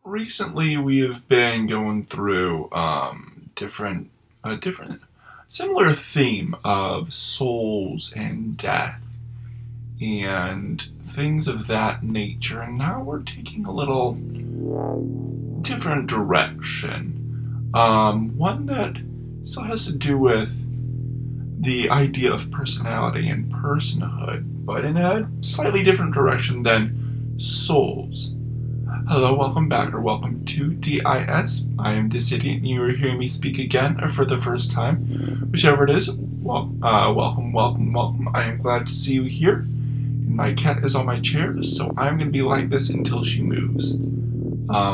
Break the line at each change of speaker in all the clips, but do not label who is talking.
Recently, we have been going through different similar theme of souls and death and things of that nature, and now we're taking a little different direction. One that still has to do with the idea of personality and personhood, but in a slightly different direction than souls. Hello, welcome back, or welcome to DIS. I am Dissidian, and you are hearing me speak again, or for the first time. Whichever it is, welcome. I am glad to see you here. My cat is on my chair, so I'm going to be like this until she moves. And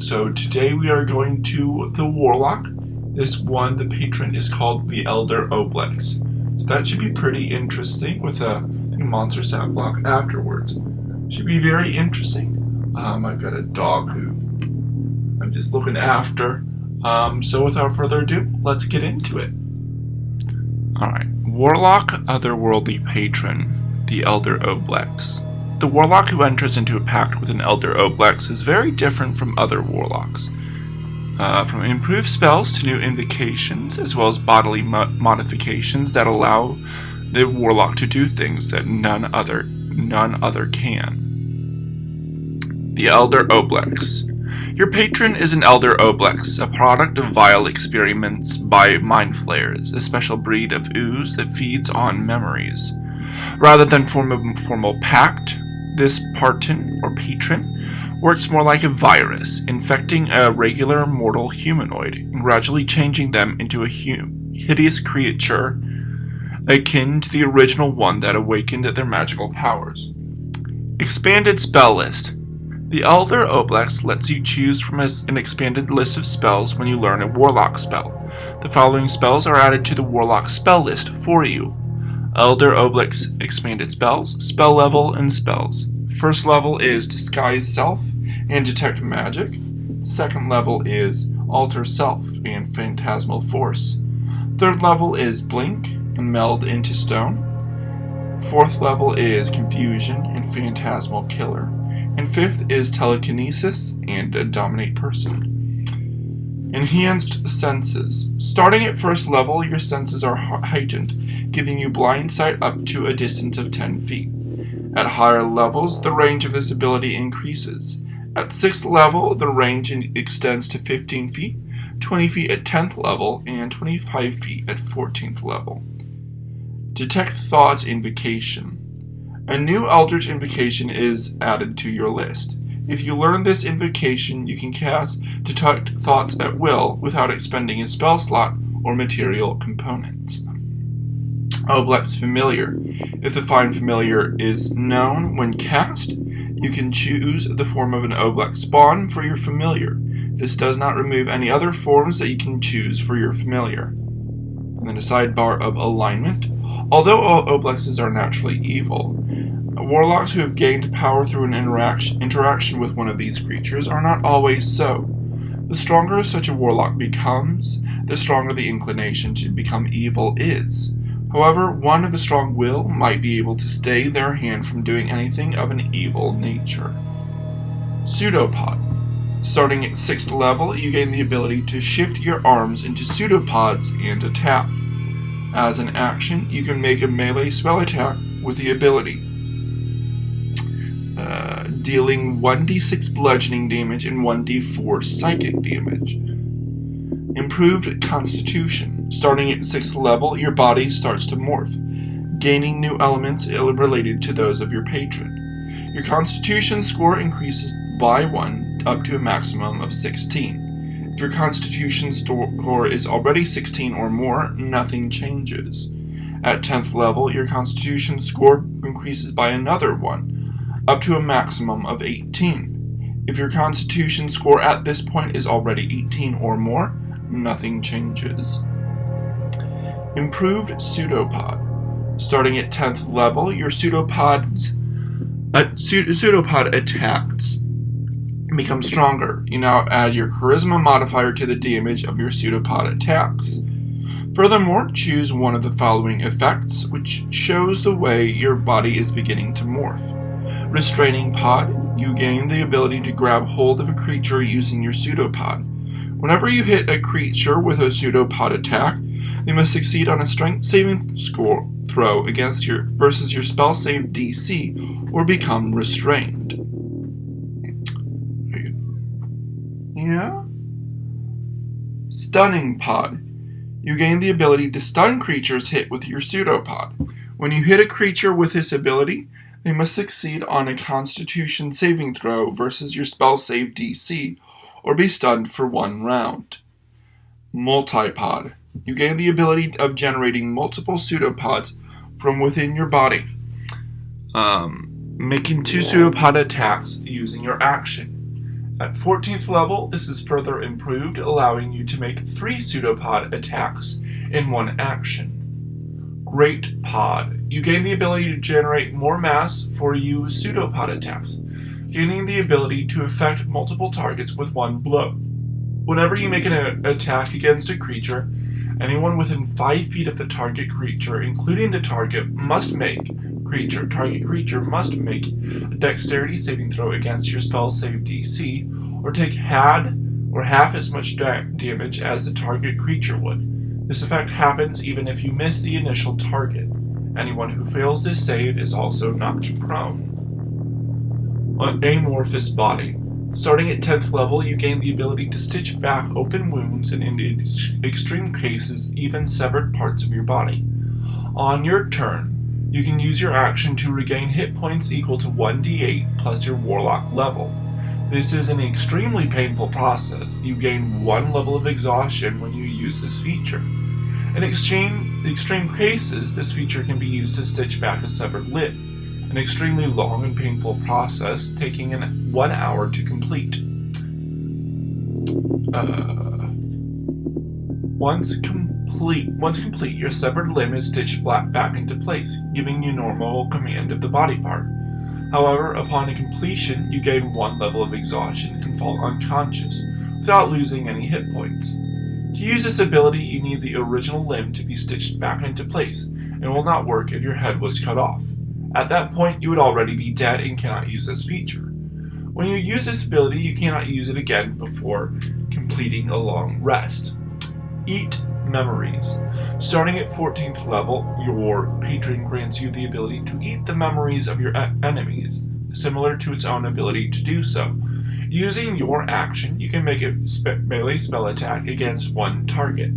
so today we are going to the Warlock. This one, the patron, is called the Elder Oblex. That should be pretty interesting with a monster sound block afterwards. Should be very interesting. I've got a dog who I'm just looking after. So without further ado, let's get into it. Alright, Warlock, Otherworldly Patron, the Elder Oblex. The Warlock who enters into a pact with an Elder Oblex is very different from other Warlocks. From improved spells to new invocations, as well as bodily modifications that allow the Warlock to do things that none other can. The Elder Oblex. Your patron is an Elder Oblex, a product of vile experiments by Mind Flayers, a special breed of ooze that feeds on memories. Rather than form a formal pact, this patron works more like a virus, infecting a regular mortal humanoid and gradually changing them into a hideous creature akin to the original one that awakened their magical powers. Expanded spell list. The Elder Oblex lets you choose from an expanded list of spells when you learn a Warlock spell. The following spells are added to the Warlock spell list for you. Elder Oblex expanded spells, spell level, and spells. First level is Disguise Self and Detect Magic. Second level is Alter Self and Phantasmal Force. Third level is Blink and Meld into Stone. Fourth level is Confusion and Phantasmal Killer. And fifth is Telekinesis and Dominate Person. Enhanced Senses. Starting at first level, your senses are heightened, giving you blind sight up to a distance of 10 feet. At higher levels, the range of this ability increases. At 6th level, the range extends to 15 feet, 20 feet at 10th level, and 25 feet at 14th level. Detect Thoughts Invocation. A new Eldritch Invocation is added to your list. If you learn this invocation, you can cast Detect Thoughts at will without expending a spell slot or material components. Oblex Familiar. If the Find Familiar is known when cast, you can choose the form of an Oblex spawn for your familiar. This does not remove any other forms that you can choose for your familiar. And then a sidebar of alignment. Although all Oblexes are naturally evil, Warlocks who have gained power through an interaction with one of these creatures are not always so. The stronger such a Warlock becomes, the stronger the inclination to become evil is. However, one of a strong will might be able to stay their hand from doing anything of an evil nature. Pseudopod. Starting at 6th level, you gain the ability to shift your arms into pseudopods and attack. As an action, you can make a melee spell attack with the ability, dealing 1d6 bludgeoning damage and 1d4 psychic damage. Improved Constitution. Starting at 6th level, your body starts to morph, gaining new elements related to those of your patron. Your Constitution score increases by 1 up to a maximum of 16. If your Constitution score is already 16 or more, nothing changes. At 10th level, your Constitution score increases by another 1, up to a maximum of 18. If your Constitution score at this point is already 18 or more, nothing changes. Improved Pseudopod. Starting at 10th level, your pseudopod attacks become stronger. You now add your Charisma modifier to the damage of your pseudopod attacks. Furthermore, choose one of the following effects, which shows the way your body is beginning to morph. Restraining Pod. You gain the ability to grab hold of a creature using your pseudopod. Whenever you hit a creature with a pseudopod attack, they must succeed on a strength saving throw versus your spell save DC or become restrained. Yeah? Stunning Pod. You gain the ability to stun creatures hit with your pseudopod. When you hit a creature with this ability, they must succeed on a Constitution saving throw versus your spell save DC, or be stunned for 1 round. Multipod. You gain the ability of generating multiple pseudopods from within your body, making 2 pseudopod attacks using your action. At 14th level, this is further improved, allowing you to make 3 pseudopod attacks in 1 action. Great Pod. You gain the ability to generate more mass for you pseudopod attacks, gaining the ability to affect multiple targets with 1 blow. Whenever you make an attack against a creature, anyone within 5 feet of the target creature, including the target must make a dexterity saving throw against your spell save DC, or take half as much damage as the target creature would. This effect happens even if you miss the initial target. Anyone who fails this save is also knocked prone. Amorphous Body. Starting at 10th level, you gain the ability to stitch back open wounds and, in extreme cases, even severed parts of your body. On your turn, you can use your action to regain hit points equal to 1d8 plus your Warlock level. This is an extremely painful process. You gain 1 level of exhaustion when you use this feature. In extreme cases, this feature can be used to stitch back a severed limb. An extremely long and painful process, taking 1 hour to complete. Once complete, your severed limb is stitched back into place, giving you normal command of the body part. However, upon completion, you gain 1 level of exhaustion and fall unconscious, without losing any hit points. To use this ability, you need the original limb to be stitched back into place, and it will not work if your head was cut off. At that point, you would already be dead and cannot use this feature. When you use this ability, you cannot use it again before completing a long rest. Eat Memories. Starting at 14th level, your patron grants you the ability to eat the memories of your enemies, similar to its own ability to do so. Using your action, you can make a melee spell attack against 1 target,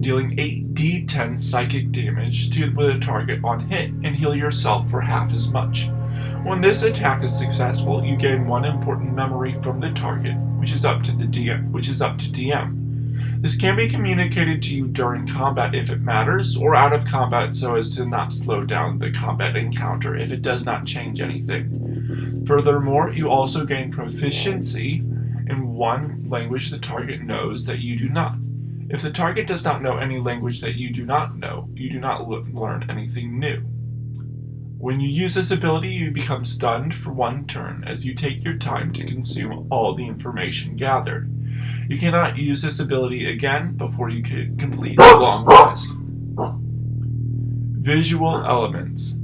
dealing 8d10 psychic damage to the target on hit, and heal yourself for half as much. When this attack is successful, you gain 1 important memory from the target, which is up to DM. This can be communicated to you during combat if it matters, or out of combat so as to not slow down the combat encounter if it does not change anything. Furthermore, you also gain proficiency in 1 language the target knows that you do not. If the target does not know any language that you do not know, you do not learn anything new. When you use this ability, you become stunned for 1 turn as you take your time to consume all the information gathered. You cannot use this ability again before you can complete a long rest. Visual Elements.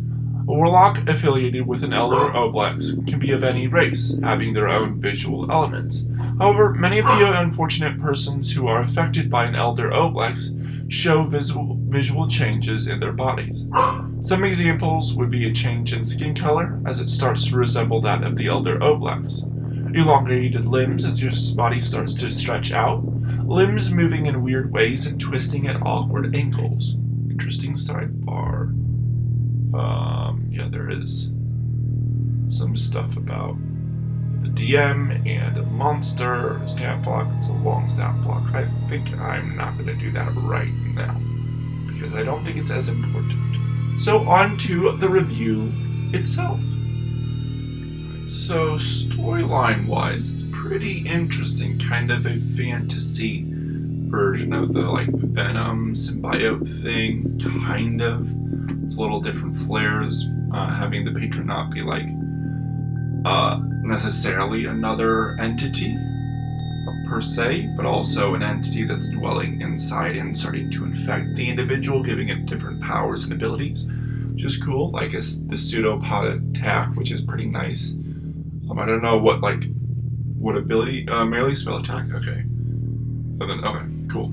A warlock affiliated with an Elder Oblex can be of any race, having their own visual elements. However, many of the unfortunate persons who are affected by an Elder Oblex show visual changes in their bodies. Some examples would be a change in skin color, as it starts to resemble that of the Elder Oblex. Elongated limbs as your body starts to stretch out. Limbs moving in weird ways and twisting at awkward angles. Interesting sidebar. There is some stuff about the DM and a monster stat block. It's a long stat block. I think I'm not going to do that right now, because I don't think it's as important. So on to the review itself. So storyline-wise, it's pretty interesting, kind of a fantasy version of the Venom symbiote thing, kind of. It's a little different flares, having the patron not be necessarily another entity. per se, but also an entity that's dwelling inside and starting to infect the individual, giving it different powers and abilities, which is cool. Like the pseudopod attack, which is pretty nice. I don't know what ability. Merely spell attack. Okay. And then okay, cool.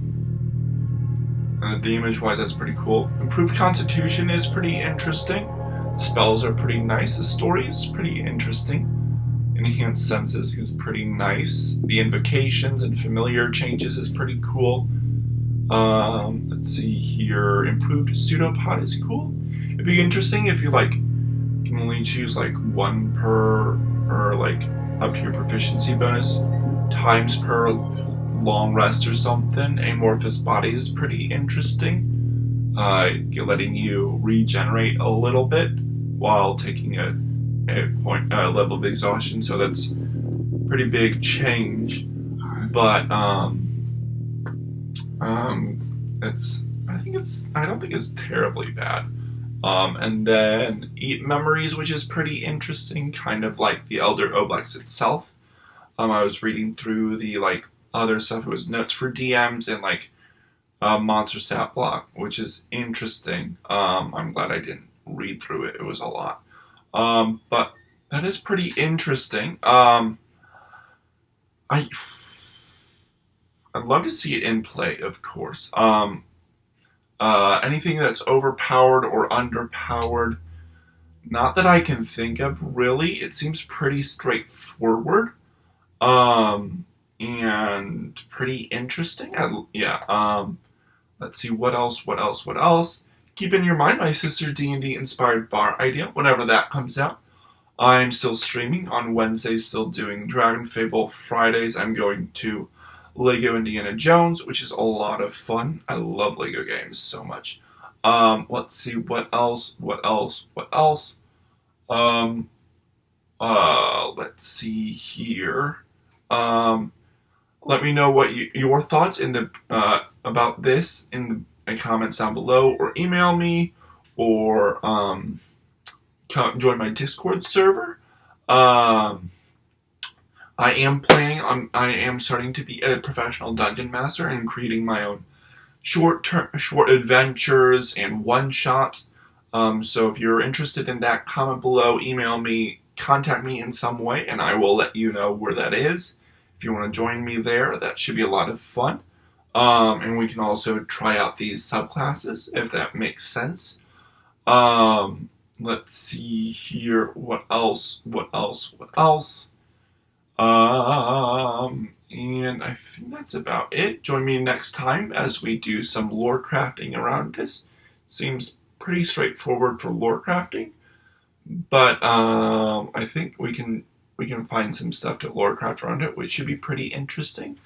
And the damage wise, that's pretty cool. Improved Constitution is pretty interesting. The spells are pretty nice. The story is pretty interesting. Enhanced Senses is pretty nice. The invocations and familiar changes is pretty cool. Let's see here. Improved Pseudopod is cool. It'd be interesting if you can only choose one per, or up to your proficiency bonus times per long rest or something. Amorphous Body is pretty interesting. Letting you regenerate a little bit while taking a level of exhaustion, so that's pretty big change. But I don't think it's terribly bad. And then Eat Memories, which is pretty interesting, kind of like the Elder Oblex itself. I was reading through the other stuff. It was notes for DMs and monster stat block, which is interesting. I'm glad I didn't read through it. It was a lot. But that is pretty interesting. I'd love to see it in play, of course. Anything that's overpowered or underpowered, not that I can think of really. It seems pretty straightforward. And pretty interesting. Let's see, what else? Keep in your mind my sister D&D inspired bar idea whenever that comes out. I'm still streaming on Wednesdays, still doing Dragon Fable. Fridays I'm going to Lego Indiana Jones, which is a lot of fun. I love Lego games so much. Let's see, what else? Let's see here. Let me know what your thoughts about this in the comments down below, or email me, or join my Discord server. I am starting to be a professional dungeon master and creating my own short adventures and one-shots. So if you're interested in that, comment below, email me, contact me in some way, and I will let you know where that is. If you want to join me there, that should be a lot of fun. And we can also try out these subclasses, if that makes sense. Let's see here. What else? And I think that's about it. Join me next time as we do some lore crafting around this. Seems pretty straightforward for lore crafting, but I think we can find some stuff to lore craft around it, which should be pretty interesting.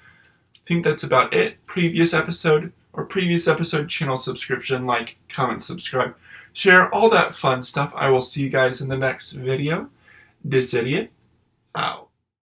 I think that's about it. Previous episode, channel subscription, comment, subscribe, share, all that fun stuff. I will see you guys in the next video. This idiot out.